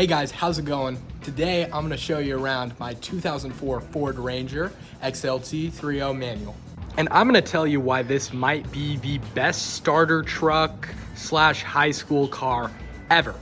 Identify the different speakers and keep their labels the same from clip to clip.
Speaker 1: Hey guys, how's it going? Today I'm going to show you around my 2004 Ford Ranger XLT 3.0 manual. And I'm going to tell you why this might be the best starter truck slash high school car ever.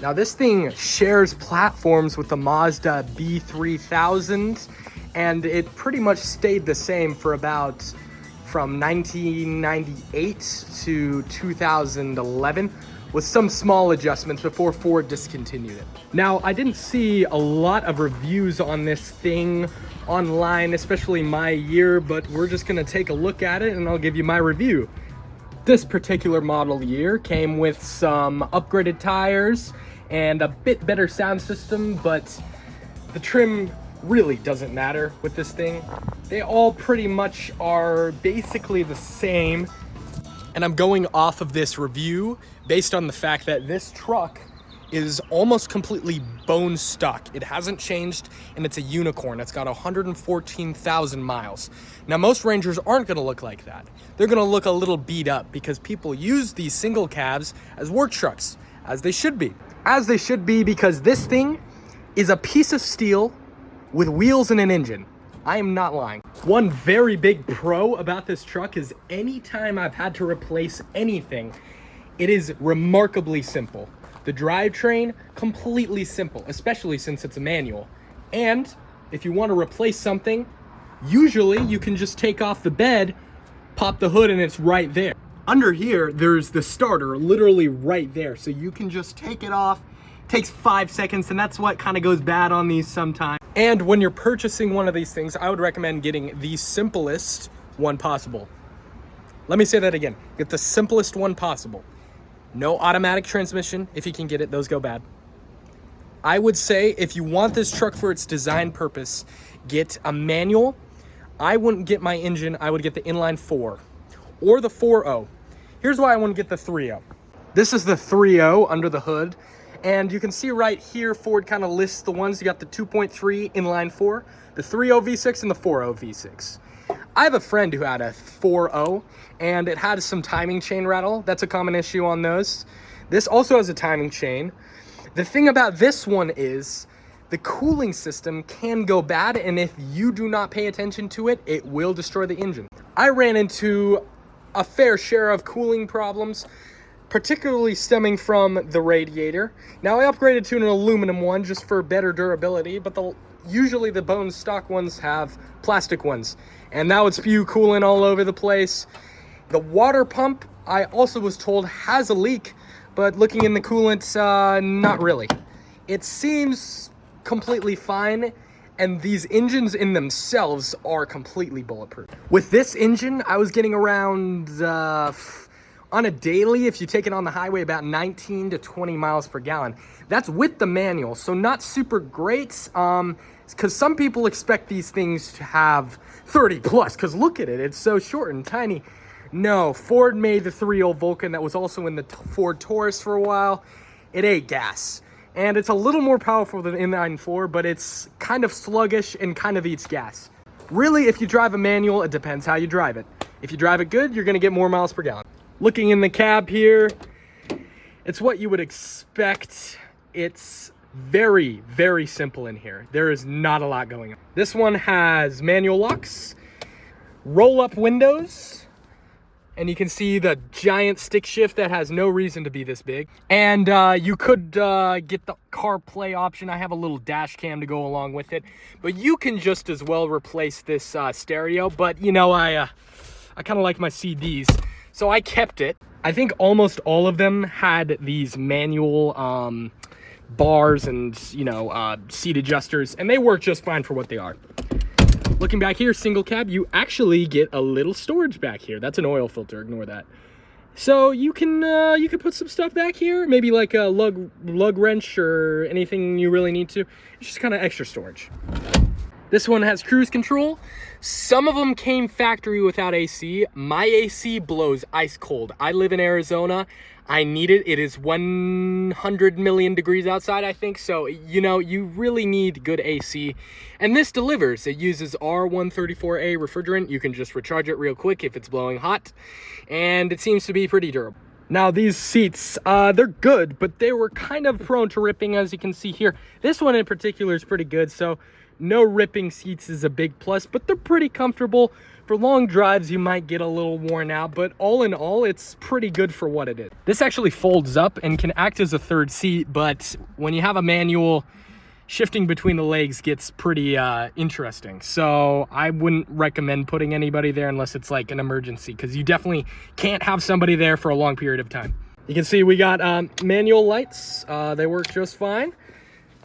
Speaker 1: Now this thing shares platforms with the Mazda B3000, and it pretty much stayed the same for about from 1998 to 2011 with some small adjustments before Ford discontinued it. Now, I didn't see a lot of reviews on this thing online, especially my year, but we're just gonna take a look at it and I'll give you my review. This particular model year came with some upgraded tires and a bit better sound system, but the trim really doesn't matter with this thing. They all pretty much are basically the same. And I'm going off of this review based on the fact that this truck is almost completely bone stock. It hasn't changed, and it's a unicorn. It's got 114,000 miles. Now, most Rangers aren't gonna look like that. They're gonna look a little beat up because people use these single cabs as work trucks, as they should be. As they should be, because this thing is a piece of steel with wheels and an engine. I am not lying. One very big pro about this truck is anytime I've had to replace anything, it is remarkably simple. The drivetrain, completely simple, especially since it's a manual. And if you want to replace something, usually you can just take off the bed, pop the hood, and it's right there. Under here, there's the starter literally right there. So you can just take it off. It takes 5 seconds, and that's what kind of goes bad on these sometimes. And when you're purchasing one of these things, I would recommend getting the simplest one possible. Let me say that again. Get the simplest one possible. No automatic transmission, if you can get it, those go bad. I would say if you want this truck for its design purpose, get a manual. I wouldn't get my engine, I would get the inline 4 or the 4.0. Here's why I wouldn't get the 3.0. This is the 3.0 under the hood. And you can see right here, Ford kind of lists the ones. You got the 2.3 inline 4, the 3.0 V6, and the 4.0 V6. I have a friend who had a 4.0, and it had some timing chain rattle. That's a common issue on those. This also has a timing chain. The thing about this one is the cooling system can go bad, and if you do not pay attention to it, it will destroy the engine. I ran into a fair share of cooling problems, particularly stemming from the radiator. Now I upgraded to an aluminum one just for better durability, but usually the bone stock ones have plastic ones, and that would spew coolant all over the place. The water pump, I also was told, has a leak, but looking in the coolant, not really. It seems completely fine, and these engines in themselves are completely bulletproof. With this engine, I was getting around on a daily, if you take it on the highway, about 19 to 20 miles per gallon. That's with the manual, so not super great, because some people expect these things to have 30 plus, because look at it, it's so short and tiny. No, Ford made the 3.0 Vulcan that was also in the Ford Taurus for a while. It ate gas, and it's a little more powerful than the inline 4, but it's kind of sluggish and kind of eats gas. Really, if you drive a manual, it depends how you drive it. If you drive it good, you're gonna get more miles per gallon. Looking in the cab here, it's what you would expect. It's very, very simple in here. There is not a lot going on. This one has manual locks, roll-up windows, and you can see the giant stick shift that has no reason to be this big. And you could get the CarPlay option. I have a little dash cam to go along with it, but you can just as well replace this stereo. But you know, I kind of like my CDs. So I kept it. I think almost all of them had these manual bars and, you know, seat adjusters, and they work just fine for what they are. Looking back here, single cab, you actually get a little storage back here. That's an oil filter, ignore that. So you can put some stuff back here, maybe like a lug wrench or anything you really need to. It's just kind of extra storage. This one has cruise control. Some of them came factory without AC. My AC blows ice cold. I live in Arizona. I need it. It is 100 million degrees outside, I think. So, you know, you really need good AC. And this delivers. It uses R134A refrigerant. You can just recharge it real quick if it's blowing hot. And it seems to be pretty durable. Now these seats, they're good, but they were kind of prone to ripping, as you can see here. This one in particular is pretty good, so no ripping seats is a big plus, but they're pretty comfortable. For long drives, you might get a little worn out, but all in all, it's pretty good for what it is. This actually folds up and can act as a third seat, but when you have a manual, shifting between the legs gets pretty interesting. So I wouldn't recommend putting anybody there unless it's like an emergency, because you definitely can't have somebody there for a long period of time. You can see we got manual lights. They work just fine.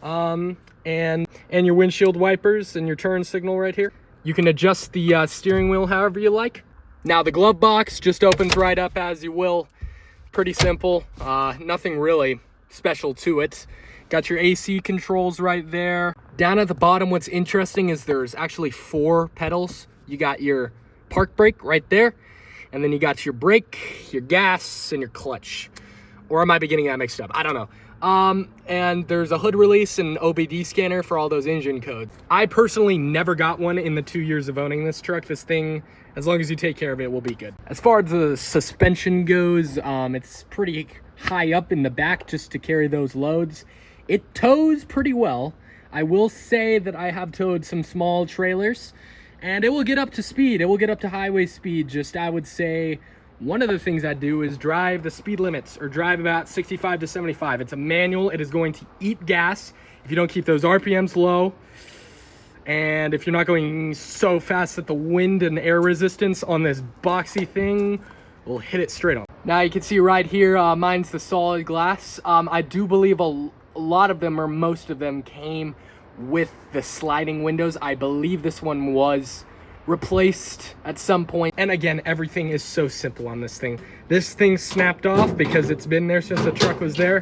Speaker 1: And your windshield wipers and your turn signal right here. You can adjust the steering wheel however you like. Now the glove box just opens right up as you will. Pretty simple, nothing really special to it. Got your AC controls right there. Down at the bottom, what's interesting is there's actually 4 pedals. You got your park brake right there, and then you got your brake, your gas, and your clutch. Or am I getting that mixed up? I don't know. And there's a hood release and OBD scanner for all those engine codes. I personally never got one in the 2 years of owning this truck. This thing, as long as you take care of it, will be good. As far as the suspension goes, it's pretty high up in the back just to carry those loads. It tows pretty well. I will say that I have towed some small trailers, and it will get up to speed. It will get up to highway speed. Just, I would say, one of the things I do is drive the speed limits, or drive about 65 to 75. It's a manual. It is going to eat gas if you don't keep those RPMs low, and if you're not going so fast that the wind and air resistance on this boxy thing will hit it straight on. Now you can see right here, mine's the solid glass. I do believe a lot of them, or most of them, came with the sliding windows. I believe this one was replaced at some point. And again, everything is so simple on this thing. This thing snapped off because it's been there since the truck was there.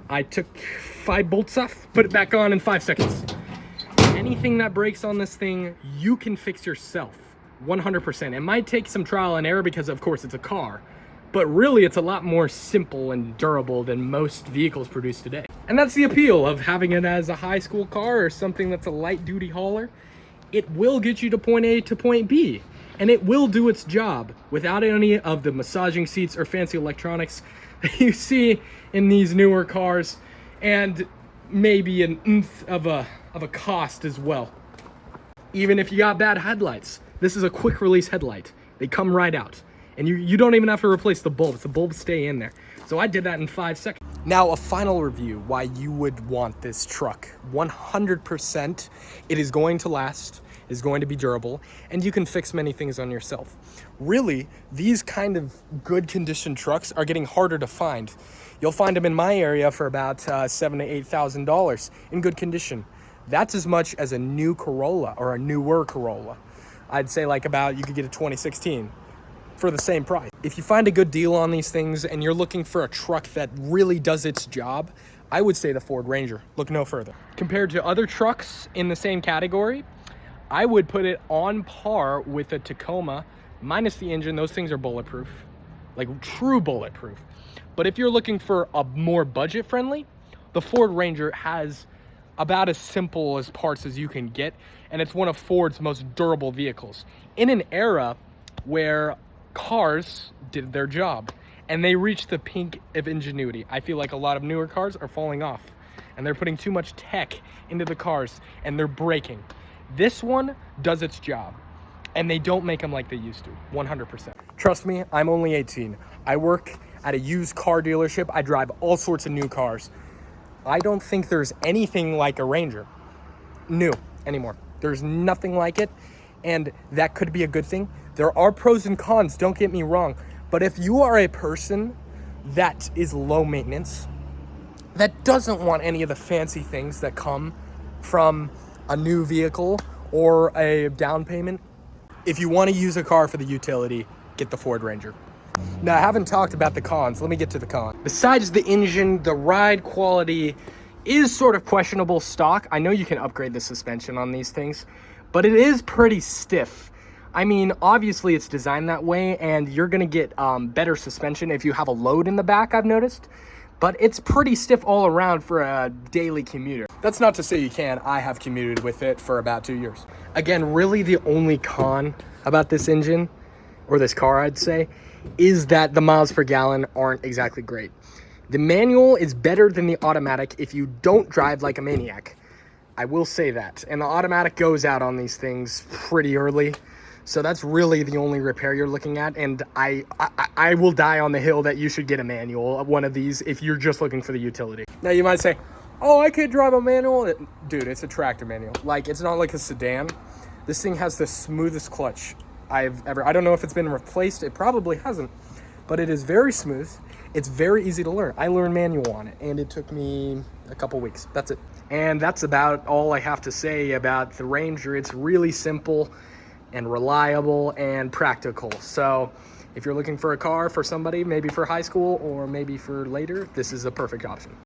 Speaker 1: I took 5 bolts off, put it back on in 5 seconds. Anything that breaks on this thing, you can fix yourself, 100%. It might take some trial and error because, of course, it's a car. But really, it's a lot more simple and durable than most vehicles produced today. And that's the appeal of having it as a high school car or something that's a light duty hauler. It will get you to point A to point B, and it will do its job without any of the massaging seats or fancy electronics that you see in these newer cars, and maybe an oomph of a cost as well. Even if you got bad headlights, this is a quick release headlight. They come right out. And you don't even have to replace the bulbs. The bulbs stay in there. So I did that in 5 seconds. Now, a final review why you would want this truck. 100%, it is going to last, it is going to be durable, and you can fix many things on yourself. Really, these kind of good condition trucks are getting harder to find. You'll find them in my area for about $7,000 to $8,000 in good condition. That's as much as a new Corolla or a newer Corolla. I'd say like about, you could get a 2016. For the same price. If you find a good deal on these things and you're looking for a truck that really does its job, I would say the Ford Ranger. Look no further. Compared to other trucks in the same category, I would put it on par with a Tacoma, minus the engine. Those things are bulletproof, like true bulletproof. But if you're looking for a more budget friendly, the Ford Ranger has about as simple as parts as you can get, and it's one of Ford's most durable vehicles. In an era where cars did their job and they reached the peak of ingenuity. I feel like a lot of newer cars are falling off and they're putting too much tech into the cars and they're breaking. This one does its job and they don't make them like they used to, 100%. Trust me, I'm only 18. I work at a used car dealership. I drive all sorts of new cars. I don't think there's anything like a Ranger new anymore. There's nothing like it, and that could be a good thing. There are pros and cons, don't get me wrong, but if you are a person that is low maintenance, that doesn't want any of the fancy things that come from a new vehicle or a down payment, if you want to use a car for the utility, get the Ford Ranger. Now, I haven't talked about the cons. Let me get to the cons. Besides the engine, the ride quality is sort of questionable stock. I know you can upgrade the suspension on these things, but it is pretty stiff. I mean, obviously it's designed that way, and you're gonna get better suspension if you have a load in the back, I've noticed. But it's pretty stiff all around for a daily commuter. That's not to say you can. I have commuted with it for about 2 years. Again, really the only con about this engine or this car, I'd say, is that the miles per gallon aren't exactly great. The manual is better than the automatic if you don't drive like a maniac. I will say that. And the automatic goes out on these things pretty early. So that's really the only repair you're looking at. And I will die on the hill that you should get a manual, one of these, if you're just looking for the utility. Now you might say, oh, I could drive a manual. Dude, it's a tractor manual. Like, it's not like a sedan. This thing has the smoothest clutch I've ever, I don't know if it's been replaced. It probably hasn't, but it is very smooth. It's very easy to learn. I learned manual on it and it took me a couple weeks. That's it. And that's about all I have to say about the Ranger. It's really simple and reliable and practical. So if you're looking for a car for somebody, maybe for high school or maybe for later, this is a perfect option.